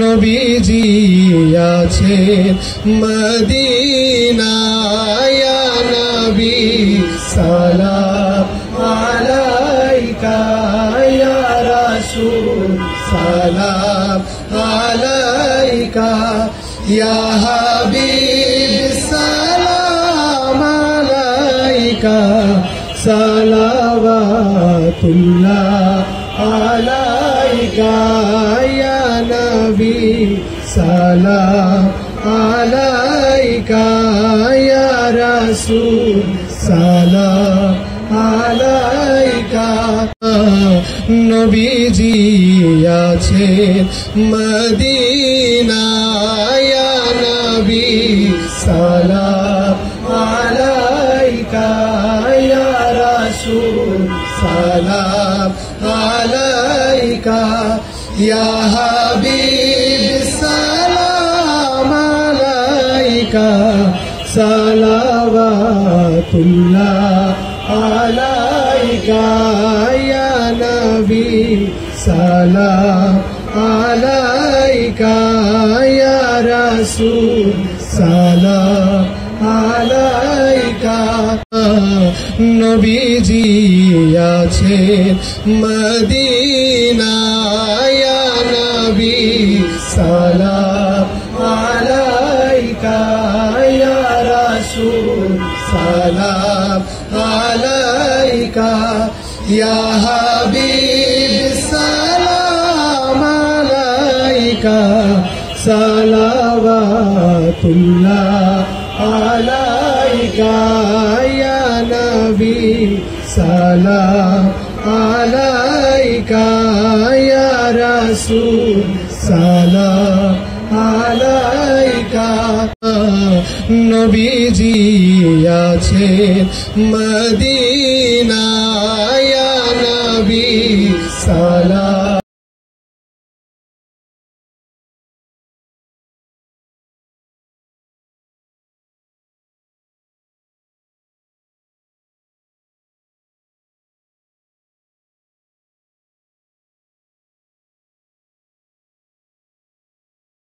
নবীজি আছেন মদিনায় ইয়া নবী সালাম আলাইকা ইয়া রাসূল সালাম আলাইকা ইয়া হাবিব সালাম আলাইকা সালাওয়াতুল্লাহ আলাইকা ইয়া নবী সালাম আলাইকা ইয়া রাসূল সালাম আলাইকা নবীজি আছেন মদিনায় ইয়া নবী সালাম আলাইকা ইয়া রাসূল সালাম আলাইকা ইয়া হাবিব সালাম আলাইকা সালাওয়াতুল্লাহ আলাইকা ইয়া নবী সালাম আলাইকা ইয়া রাসূল সালাম আলাইকা নবীজি আছেন মদিনায় ইয়া নবী সালাম আলাইকা ইয়া রাসূল সালাম আলাইকা ইয়া হাবিব সালাম আলাইকা সালাওয়াতুল্লাহ আলাইকা ইয়া নবী সালাম আলাইকা ইয়া রাসূল সালাম আলাইকা নবীজি আছেন মদিনায় ইয়া নবী সালাম